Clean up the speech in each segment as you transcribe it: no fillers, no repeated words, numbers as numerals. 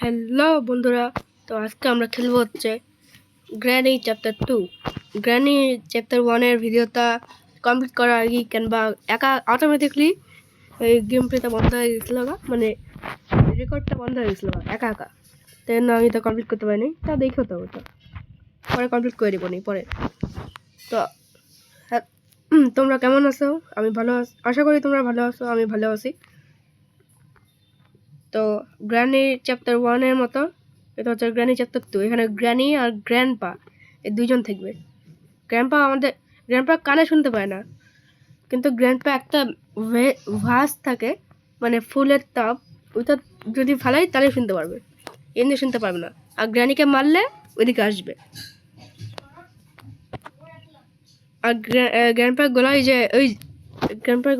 Hello বন্ধুরা, তো আজকে আমরা খেলবো হচ্ছে গ্র্যানি চ্যাপ্টার 2। গ্র্যানি চ্যাপ্টার 1-এর ভিডিওটা কমপ্লিট করার আগে কিংবা একা অটোমেটিকলি এই গেম প্লেটা বন্ধ হয়ে গেছিলো, মানে রেকর্ডটা বন্ধ হয়ে গেছিলো একা একা, তাই জন্য আমি তো কমপ্লিট করতে পারিনি। তা দেখে হতো ওটা পরে কমপ্লিট করে দেবো নি পরে। তো তোমরা কেমন আছো? আমি ভালো আশা করি তোমরা ভালো আছো, আমি ভালো আছি। তো গ্র্যানি চ্যাপ্টার 1-এর মতো এটা হচ্ছে গ্র্যানি চ্যাপ্টার 2। এখানে গ্র্যানি আর গ্র্যান্ডপা এই দুইজন থাকবে। গ্র্যান্ডপা কানে শুনতে পায় না, কিন্তু গ্র্যান্ডপা একটা ভাস থাকে, মানে ফুলের তাপ, ওইটা যদি ফালাই তাহলে শুনতে পারবে, এমনি শুনতে পারবে না। আর গ্র্যানিকে মারলে ওইদিকে আসবে। আর গ্র্যান্ডপার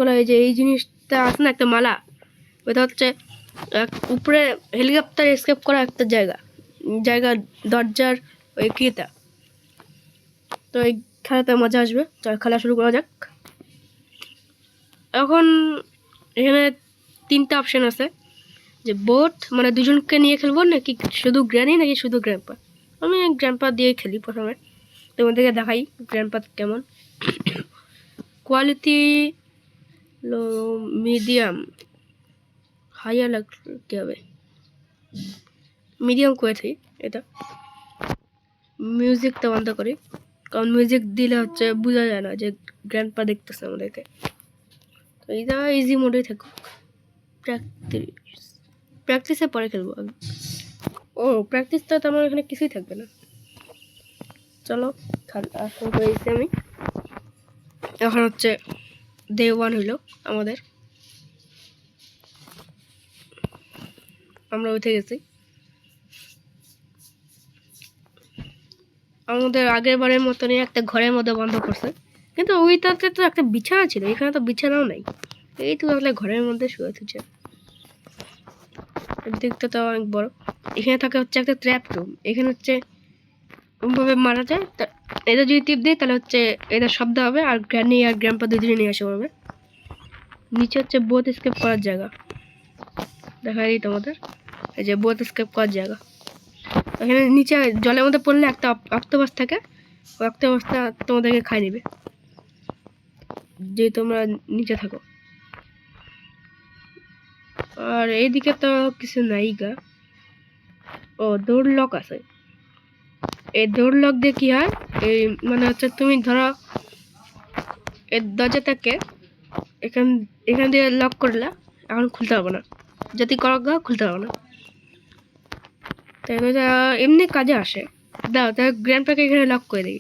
গলায় যে এই জিনিসটা আছে না, একটা মালা, ওইটা হচ্ছে উপরে হেলিকপ্টার এসকেপ করা একটা জায়গা দরজার ওই কিটা। তো এই খেলাতে মজা আসবে। তো খেলা শুরু করা যাক। এখন এখানে 3টা অপশন আছে, যে বোট মানে দুজনকে নিয়ে খেলবো, নাকি শুধু গ্র্যানি, নাকি শুধু গ্র্যান্ডপা। আমি গ্র্যান্ডপা দিয়ে খেলি প্রথমে, তোমাদেরকে দেখাই গ্র্যান্ডপা কেমন। কোয়ালিটি লো, মিডিয়াম, হাইয়ার লাগতে হবে, মিডিয়াম করেছি এটা। মিউজিকটা বন্ধ করি, কারণ মিউজিক দিলে হচ্ছে বোঝা যায় না যে গ্র্যান্ডপা দেখতেছে আমাদেরকে। তো এটা ইজি মোডেই থাকুক। প্র্যাকটিসে পরে খেলবো। ও প্র্যাকটিসটা তো আমার এখানে কিছুই থাকবে না। চলো শুরু করেছি আমি। এখন হচ্ছে ডে 1 হইলো আমাদের, আমরা উঠে গেছি। আমাদের আগের বারের মতনই একটা ঘরের মধ্যে বন্ধ করছে, কিন্তু ওইটাতে তো একটা বিছানা ছিল, এখানে তো বিছানাও নাই। এই তো আসলে ঘরের মধ্যে শুয়ে থাকছে। দিকটা তো অনেক বড়। এখানে থাকে হচ্ছে একটা ট্র্যাপ রুম। এখানে হচ্ছে ভাবে মারা যায়, এটা যদি টিপ দিই তাহলে হচ্ছে এটা শব্দ হবে, আর গ্র্যানি আর গ্র্যান্ডপা দুজনে নিয়ে আসা পারবে। নিচে হচ্ছে বোট স্কেপ করার জায়গা, দেখা দিই তোমাদের। এই যে বোট স্কেপ করার জায়গা, এখানে নিচে জলের মধ্যে পড়লে একটা অক্টোপাস থাকে, ওই অক্টোপাসটা তোমাদেরকে খাই নেবে যে তোমরা নিচে থাকো। আর এইদিকে তো কিছু নাই গা। ও দৌড় লক আছে। এই দৌড় লক দিয়ে কি হয়, এই মানে হচ্ছে তুমি ধরো এই দরজাটাকে এখান দিয়ে লক করলে এখন খুলতে পারবো না, যদি করো খুলতে পারবো না। তাই এমনি কাজে আসে। দাও তাই গ্র্যান্ডপাকে এখানে লক করে দিই।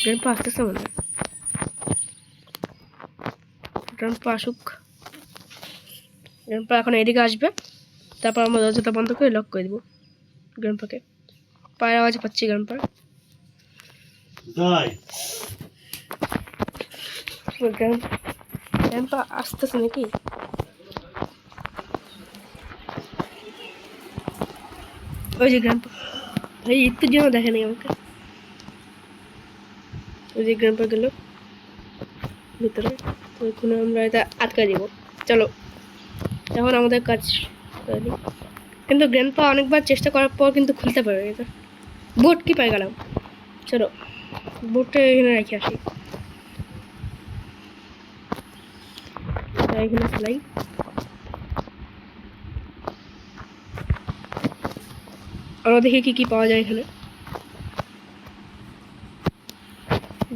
গ্র্যান্ডপা আসতেছে মনে হয়, গ্র্যান্ডপা আসুক। গ্র্যান্ডপা এখন এদিকে আসবে, তারপর আমরা দরজাটা বন্ধ করে লক করে দেবো গ্র্যান্ডপাকে। পায়ের আওয়াজ পাচ্ছি গ্র্যান্ডপার। গ্র্যান্ডপা আসতেছে নাকি? ওই যে গ্র্যান্ডপা, এই একটু জন্য দেখে নেই আমাকে। ওই যে গ্র্যান্ডপা গেল ভিতরে, তো ওখানে আমরা এটা আটকা দিব। চলো এখন আমাদের কাজ করে দিই। কিন্তু গ্র্যান্ডপা অনেকবার চেষ্টা করার পর কিন্তু খুলতে পারবে এটা। বোট কি পাই গেলাম। চলো বোটটা এখানে রেখে আসি, এখানে ফেলাই। আমরা দেখি কি কি পাওয়া যায় এখানে।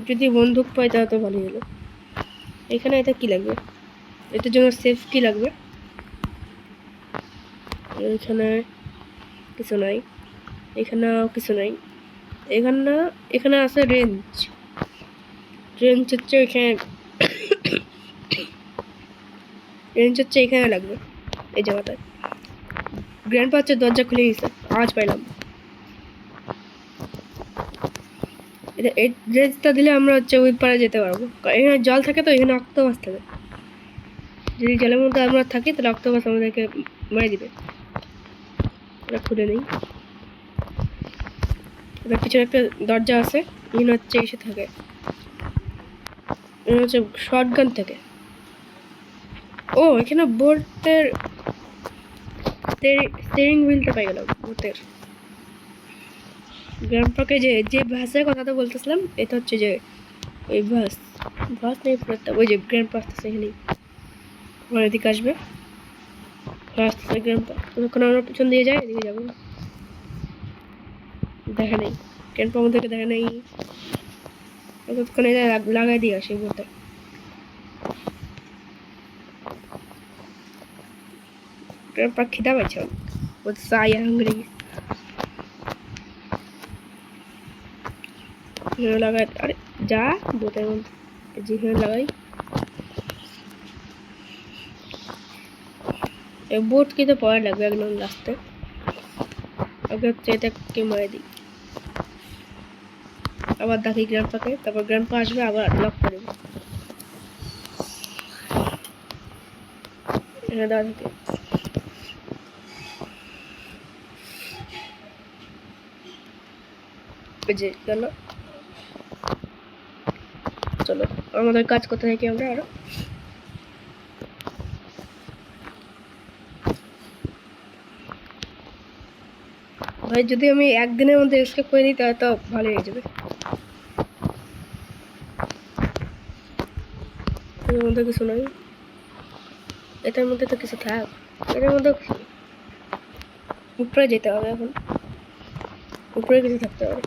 যদি বন্দুক পাই তাহলে তো ভালোই হলো। এখানে এটা কি লাগবে, এটার জন্য সেফ কি লাগবে। এখানে কিছু নাই, এখানেও কিছু নাই। এখানে আছে রেঞ্জ হচ্ছে এখানে লাগবে, এই জায়গাটায়। গ্র্যান্ডপা হচ্ছে দরজা খুলে গেছে, আওয়াজ পাইলাম। এই রেঞ্জটা দিলে আমরা হচ্ছে ওই পারে যেতে পারবো। এখানে জল থাকে, তো এখানে অক্টোপাস থাকে। যদি জলের মধ্যে আমরা থাকি তাহলে অক্টোপাস আমাদেরকে মেরে দিবে। এটা খুলে নেই। এটার পিছনে একটা দরজা আছে, এখানে হচ্ছে এসে থাকে, এখানে হচ্ছে শর্টগান থাকে। ও এখানে বোটের স্টিয়ারিং হুইলটা পাই গেলাম ভূতের। গ্র্যান্ডপাকে যে ভাসের কথা তো বলতেছিলাম, এটা হচ্ছে যে ওই ভাস নেই পুরোটা, ওই যে গ্র্যান্ডপা আসতেছে এখানেই, আমার এদিকে আসবে, আসতেছে গ্র্যান্ডপা। ততক্ষণ আমরা পিছন দিয়ে যাই, এদিকে যাবো। দেখা নেই গ্র্যান্ডপা আমাদেরকে, দেখা নেই। ততক্ষণে লাগাই দিয়ে আসি ভূতে। গ্র্যান্ডপা খিদা পাইছে, বলতেছে আই হাংরি। লাগাই, আরে যা ভূতের মধ্যে, যেখানে লাগাই বোট কিন্তু পরে লাগবে একদম লাস্টে। আগে হচ্ছে এটাকে মারে দিই, আবার দেখি গ্র্যান্ডপাকে, তারপর গ্র্যান্ডপা আসবে, আবার লক করে দেবো। এখানে দেওয়া থাকে, ওই যে গেল। চলো আমাদের কাজ করতে থাকি আমরা আরো। ভাই যদি আমি একদিনের মধ্যে এসকেপ করে দিই তাহলে তো ভালো হয়ে যাবে। এর মধ্যে কিছু নয়, এটার মধ্যে তো কিছু থাক, এটার মধ্যে উপরে যেতে হবে, এখন উপরে কিছু থাকতে হবে।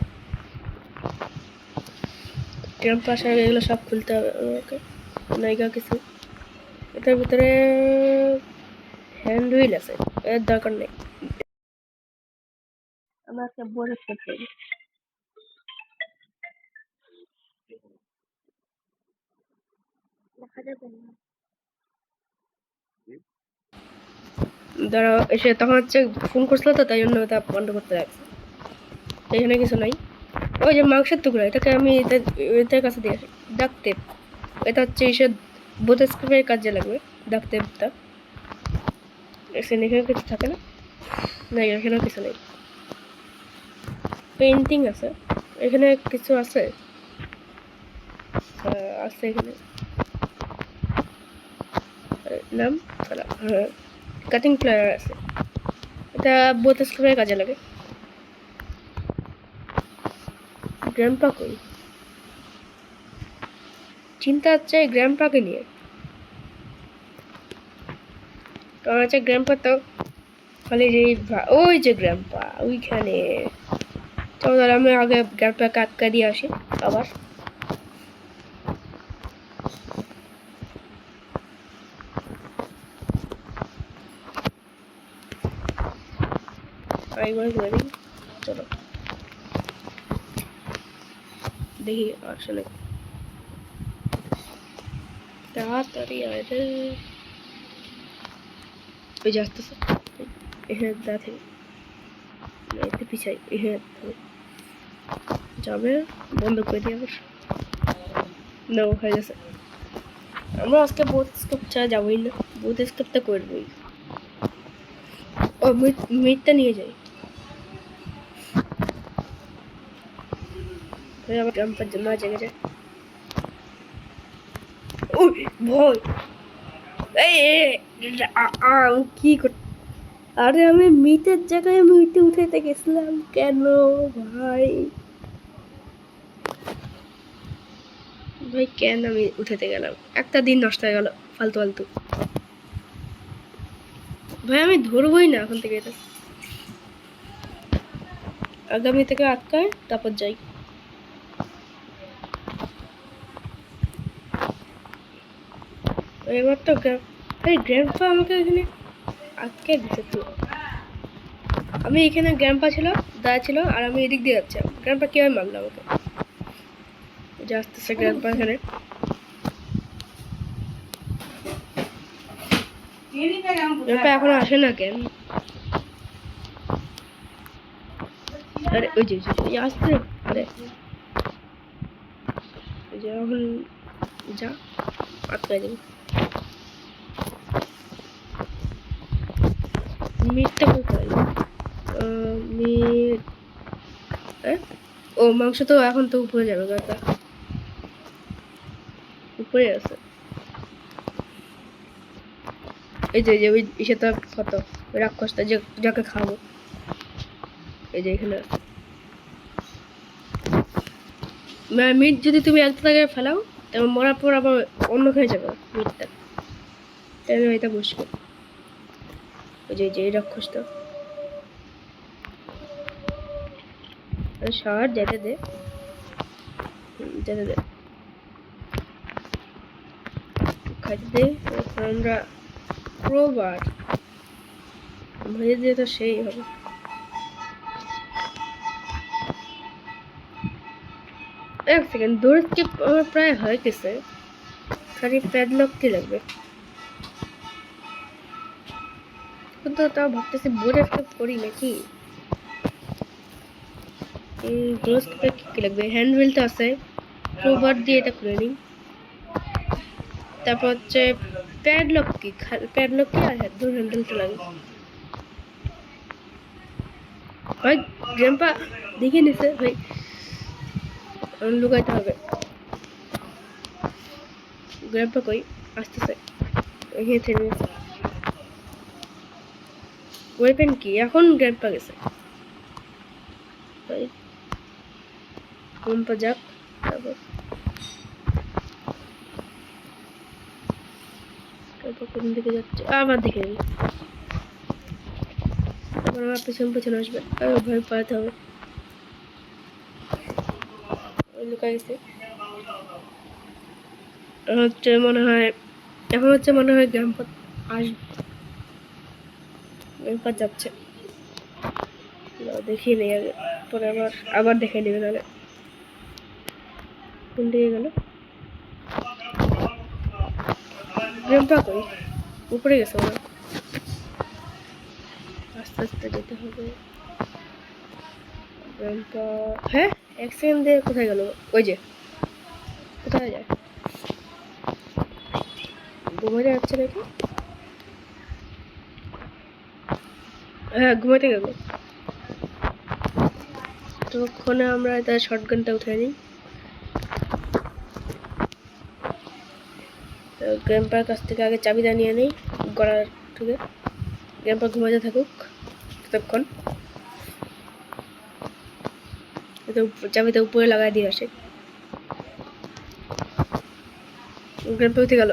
গ্রাম পাশে এগুলো সব খুলতে হবে ওকে, নাইকা কিছু। এটার ভিতরে হ্যান্ড হুইল আছে, এর দরকার নেই। আমরা একটা বোর্ড স্কেপ করি, দেখা যাবে না। দাঁড়াও, এসে তখন হচ্ছে ফোন করছিল তো, তাই জন্য ওটা বন্ধ করতে লাগছে। এখানে কিছু নাই। ওই যে মাংসের টুকরা, এটাকে আমি এটার কাছে দিয়ে আসি। ডাকতে, এটা হচ্ছে এসে বোধ স্ক্রিপের কাজে লাগবে। ডাকতে এখানে কিছু থাকে না, না এখানেও কিছু নেই। পেন্টিং আছে এখানে, কিছু আছে, আছে এখানে নাম, হ্যাঁ কাটিং প্লেয়ার আছে, এটা বোধ স্ক্রিপের কাজে লাগে। গ্র্যান্ডপা কই, চিন্তা হচ্ছে গ্র্যান্ডপাকে নিয়ে। কারণ হচ্ছে গ্র্যান্ডপা তো খালি যে ওই যে গ্র্যান্ডপা ওইখানে। চলো আমি আগে গ্র্যান্ডপাকে আটকা দিয়ে আসি আবার। চলো দেখি আসলে তাড়াতাড়ি আরে ওই যে আসতেছে, এখানে দেখে একটু পিছাই, এখানে যাবে, বন্ধ করে দিয়ে আবার না হয়ে গেছে। আমরা আজকে বোথ স্কেপ ছাড়া যাবোই না, বোথ স্কেপটা করবোই। ও মিটটা নিয়ে যাই, আবার জাম্পার জন্য জেগে যায়। ওই ভয়, কি কর, আরে আমি মিটের জায়গায় মিটে উঠেতে গেছিলাম কেন ভাই? ভাই কেন আমি উঠেতে গেলাম, একটা দিন নষ্ট হয়ে গেল ফালতু ফালতু। ভাই আমি ধরবই না এখন থেকে, এটা আগামী থেকে আটকায় তারপর যাই। এবার তো গ্র্যান্ডপা আমাকে এখানে আটকে দিতে তো, আমি এখানে গ্র্যান্ডপা ছিল, দাদা ছিল, আর আমি এদিক দিয়ে যাচ্ছি। গ্র্যান্ডপা কিভাবে মারলো আমাকে? যে আসতেছে গ্র্যান্ডপা এখানে, গ্র্যান্ডপা এখনো আসে না কেন? আরে ওই যে আসছে, আরে ওই যে এখন যা আটকাই দেবো। মিটটা কোথায়? মিট, ও মাংস তো এখন তো উপরে যাবে, গাটা উপরে আছে। এই যে ওই সেটা কত রাক্ষসটা যাকে খাবো। এই যে এখানে আছে মিট। যদি তুমি একটা জায়গায় ফেলাও তবে মরার পর আবার অন্য হয়ে যাবে মিটটা, তাই এটা মুশকিল। ওই যে এই রাক্ষসটা সর যেতে দে, যেতে দে, খাইতে দে। আমরা ক্রোবার ভেজে দিয়ে তো সেই হবে। এক সেকেন্ড, দৌড় স্কিপ আমার প্রায় হয়ে গেছে, খালি প্যাডলক কি লাগবে। কিন্তু তাও ভাবতেছি বোর্ড স্কিপ করি নাকি। এই দৌড় স্কিপে কি লাগবে? হ্যান্ড হুইলটা আছে, ক্রোবার দিয়ে এটা খুলে নিই। তারপর হচ্ছে প্যাডলক কি, প্যাডলক কি আর দৌড় হ্যান্ডেলটা লাগবে। ভাই গ্র্যান্ডপা দেখে নিছে ভাই, লুকাইতে হবে। গ্র্যান্ডপা কই আসতেছে, এখানে থেমে গেছে। ওয়েপেন কি এখন? গ্র্যান্ডপা গেছে ভাই, গ্র্যান্ডপা যাক। তারপর কোন দিকে যাচ্ছে আবার দেখে নিই। তারপর আমার পেছন পেছন আসবে, ভয় পালাতে হবে। লুকাই গেছে হচ্ছে মনে হয়, এখন হচ্ছে মনে হয় গ্র্যান্ডপা আসবে। গ্র্যান্ডপা যাচ্ছে, দেখিয়ে নেই আগে, পরে আবার দেখে নেবে নাহলে। কোন দিকে গেল গ্র্যান্ডপা? কই উপরে গেছে ওরা, আস্তে আস্তে যেতে হবে। গ্র্যান্ডপা হ্যাঁ এক সেকেন্ড দিয়ে কোথায় গেল? ওই যে কোথায় যায়, ঘুমাতে যাচ্ছে নাকি? হ্যাঁ ঘুমাতে গেল। ততক্ষণে আমরা তার শটগানটা উঠে নিই। গ্র্যান্ডপার কাছ থেকে আগে চাবিটা নিয়ে নিই গলার থেকে। গ্র্যান্ডপা ঘুমাতে থাকুক ততক্ষণ, চাবিটা উপরে লাগাই দিয়ে আসে। গ্র্যান্ডপা উঠে গেল।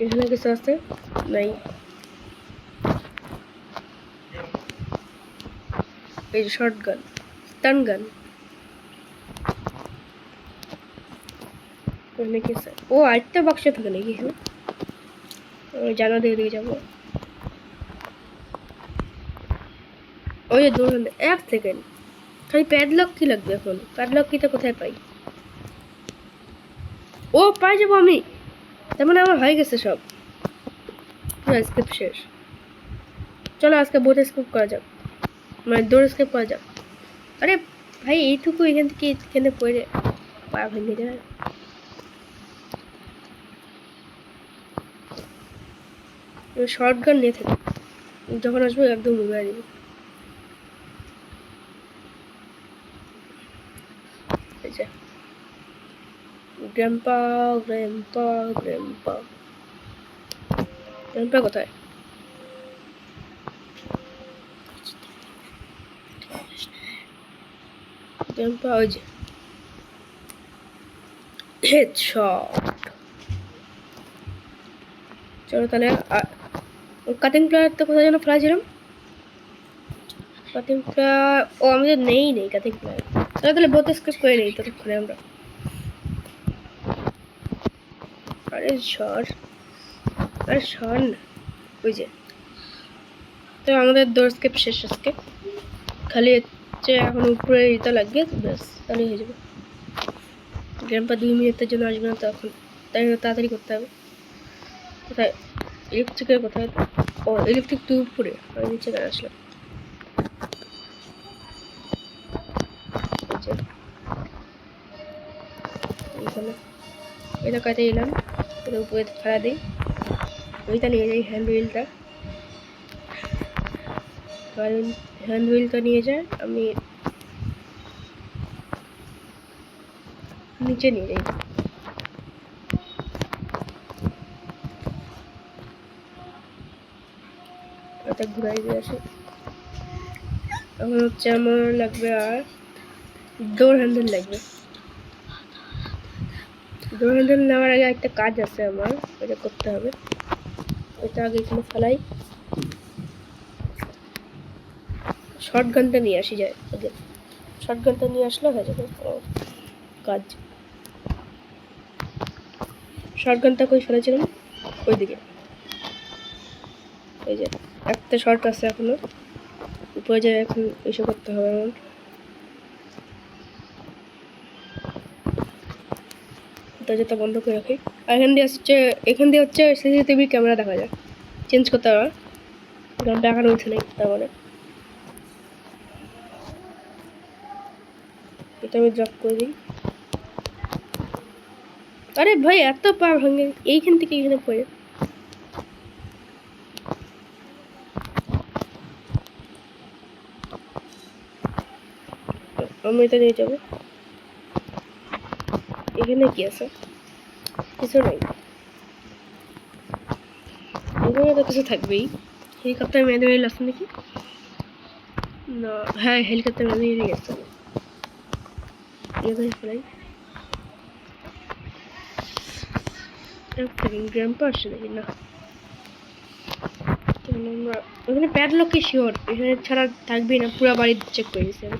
এখানে কিছু আছে নাই? এই যে শর্ট গান, স্টান গান। ও আরেকটা বাক্স থাকে নাকি? হ্যাঁ জানা দিয়ে দিয়ে যাবো। ওই যে ধরুন এক সেকেন্ড, খালি প্যাডলক কি লাগবে এখন? প্যাডলক কিটা কোথায় পাই? ও পাই যাবো আমি, তার মানে আমার হয়ে গেছে সব। স্কিপ শেষ। চলো আজকে বোট স্কিপ করা যাক, মানে দৌড় স্কিপ করা যাক। আরে ভাই এইটুকু এখান থেকে এখানে পড়ে পা ভেঙে যায়। শর্ট গান নিয়ে থাকি, যখন আসবো একদম উড়ে দিব। গ্র্যান্ডপা গ্র্যান্ডপা গ্র্যান্ডপা গ্র্যান্ডপা কোথায়? গ্র্যান্ডপা ওই যে হেডশট। চলো তাহলে কাটিং প্লেয়ার তো কোথায় যেন ফেলাছিলাম? কাটিং প্লেয়ার ও আমাদের নেই কাটিং প্লেয়ার। তাহলে বোট স্কিপ করে নেই ততক্ষণে আমরা। আরে সর, আরে সর না, ওই যে। তো আমাদের দৌড় স্কিপ শেষ আজকে, খালি হচ্ছে এখন উপরে এটা লাগবে ব্যাস, তাহলেই হয়ে যাবে। গ্র্যান্ডপা 2 মিনিটের জন্য আসবে না তখন, তাই তাড়াতাড়ি করতে হবে। কোথায় ইলেকট্রিকের কোথায়? ও ইলেকট্রিক তো উপরে, আমি নিচে আসলাম। এটা কাটে এলাম, এটা উপরে ফেলা দিই, ওইটা নিয়ে যাই হ্যান্ড হুইলটা। হ্যান্ড হুইলটা নিয়ে যায়, আমি নিচে নিয়ে যাই। এটা ঘুরাই দিয়ে আসি। এখন হচ্ছে আমার লাগবে আর ডোর হ্যান্ডেল লাগবে। ডোর হ্যান্ডেল নেওয়ার আগে একটা কাজ আছে আমার, এটা করতে হবে। এটা আগে এখানে ফেলাই, শর্ট গানটা নিয়ে আসি যায় আগে। শর্ট গানটা নিয়ে আসলে হয়ে যাবে কাজ। শর্ট গানটা কই ফেলেছিলাম? ওইদিকে। এই যে একটা শর্ট আছে এখনো, উপরে যায়। এখন এসে করতে হবে আমার। দরজাটা বন্ধ করে রাখি। আর এখান দিয়ে হচ্ছে সিসিটিভি ক্যামেরা দেখা যায়, চেঞ্জ করতে হবে। কারণ দেখানো উঠে নেই, তার মানে এটা আমি ড্রপ করে দিই। আরে ভাই এত পা ভাঙে এইখান থেকে এখানে পড়ে। আমি এটা নিয়ে যাবো। এখানে কি আছে? কিছু নাই। এখানে তো কিছু থাকবেই। হেলিকপ্টার মেরে আছে নাকি? না, হ্যাঁ হেলিকপ্টার মেরে গেছে। ফেলাই। এক সেকেন্ড, গ্র্যাম্পা আসছে নাকি? না, আমরা ওখানে প্যাডলক কি শিওর এখানে ছাড়া থাকবেই না, পুরো বাড়ি চেক করে দিয়েছি আমি।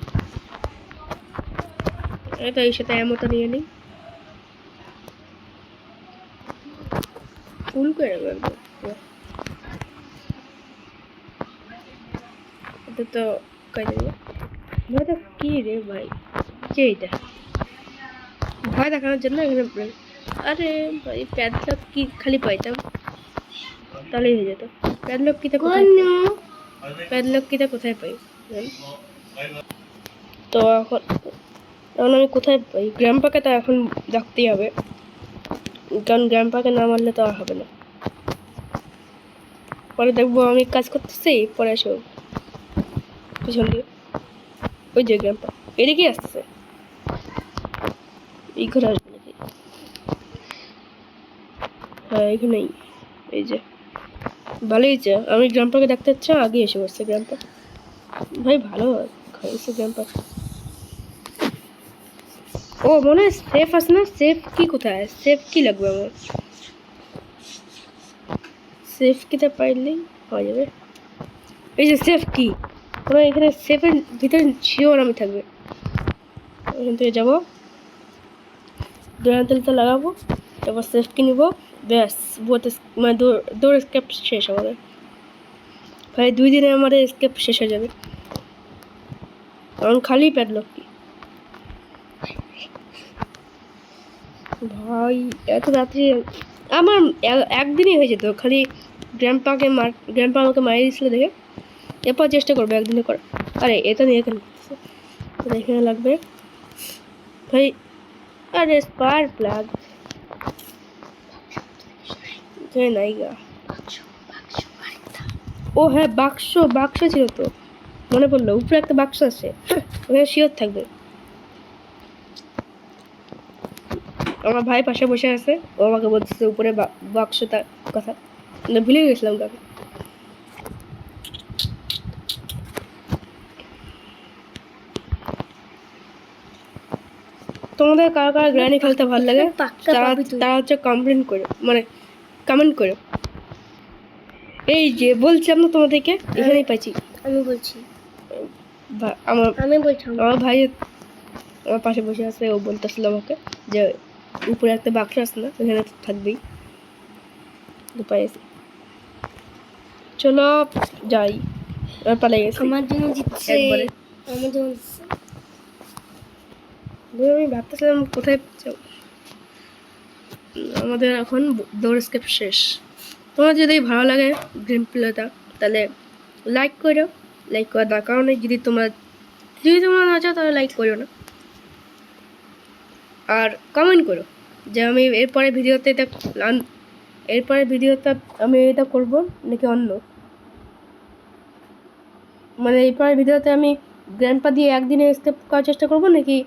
এটা এই সাথে এমতো নিয়ে নিই, ফুল করে রাখবো। এটা তো কাজে দেবে। ভয়টা কি রে ভাই? কে এটা ভয় দেখানোর জন্য এখানে? আরে ভাই প্যাডলক কি খালি পাইতাম তাহলেই হয়ে যেত। প্যাডলক কিটা কোথায়? প্যাডলক কিটা কোথায় পাই? তো এখন আমি কোথায় পাই? গ্র্যাম্পাকে তো এখন ডাকতেই হবে, কারণ গ্র্যাম্পাকে না মারলে তো আর হবে না। পরে দেখবো আমি কাজ করতেছি, পরে এসো পিছন দিয়ে। ওই যে গ্র্যাম্পা এদিকে আসতেছে, এই ঘরে আসবে নাকি? হ্যাঁ এখানেই। এই যে ভালোই হয়েছে, আমি গ্র্যাম্পাকে ডাকতে হচ্ছে, আগে এসে বসছে গ্র্যাম্পা। ভাই ভালো ঘরে এসে গ্র্যাম্পা। ও মনে হয় সেফ আছে না? সেফ কি কোথায়? সেফ কি লাগবে আমার? সেফ কিটা পাইলেই হয়ে যাবে। এই যে সেফ কি, ওরা এখানে সেফের ভিতরে শিওর আমি থাকবে। এখান থেকে যাবো, দৌড়ান তেলটা লাগাবো, তারপর সেফ কি নিবো, ব্যাস মানে দৌড় স্কেপ শেষ আমাদের। ভাই 2 দিনে আমাদের স্কেপ শেষ হয়ে যাবে, কারণ খালি প্যাডলক কি। ভাই এত রাত্রি আমার একদিনই হয়ে যেত, খালি গ্র্যাম্পা আমাকে মারিয়ে দিয়েছিল দেখে। এরপর চেষ্টা করবো একদিনে করা। আরে এটা নিয়ে এখানে এখানে লাগবে ভাই। আরে স্পার প্লাগ নাই গা। ও হ্যাঁ বাক্স ছিল তো, মনে পড়লো উপরে একটা বাক্স আছে, ওখানে শিওর থাকবে। আমার ভাই পাশে বসে আছে, ও আমাকে বলতেছে উপরে বাক্সটার কথা, ভুলে গেছিলাম তাকে। তোমাদের কার কার গ্র্যানি খেলতে ভালো লাগে তারা হচ্ছে কমেন্ট করে। এই যে বলছিলাম না তোমাদেরকে, এখানেই পাইছি। আমি বলছি আমার ভাই আমার পাশে বসে আছে, ও বলতেছিল আমাকে যে উপরে একটা বাক্স আছে না, এখানে থাকবেই। পাইছি, চলো যাই। পালাই গেছি আমার জন্য জিতছে, আমার জন্য আমি ভাবতেছিলাম কোথায় যাবো। আমাদের এখন দৌড় স্কেপ শেষ। তোমার যদি ভালো লাগে গেম প্লেটা, তাহলে লাইক করো। লাইক করার দরকার নেই, যদি তোমরা না চাও তাহলে লাইক করো না। আর কমেন্ট করো যে আমি এরপরে ভিডিওতে আমি এটা করব নাকি অন্য, মানে এরপরের ভিডিওতে আমি গ্র্যান্ডপা দিয়ে একদিনে স্কেপ করার চেষ্টা করবো নাকি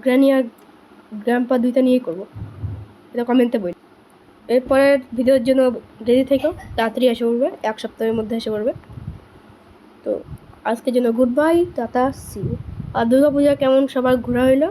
গ্র্যানি আর গ্র্যান্ডপা 2টা নিয়েই করবো, এটা কমেন্টে বলি। এরপরের ভিডিওর জন্য রেডি থেকো, তাড়াতাড়ি এসে পড়বে, 1 সপ্তাহের মধ্যে এসে পড়বে। তো আজকের জন্য good bye, tata, see you. আর দুর্গাপূজা কেমন সবার ঘোরা হইলো?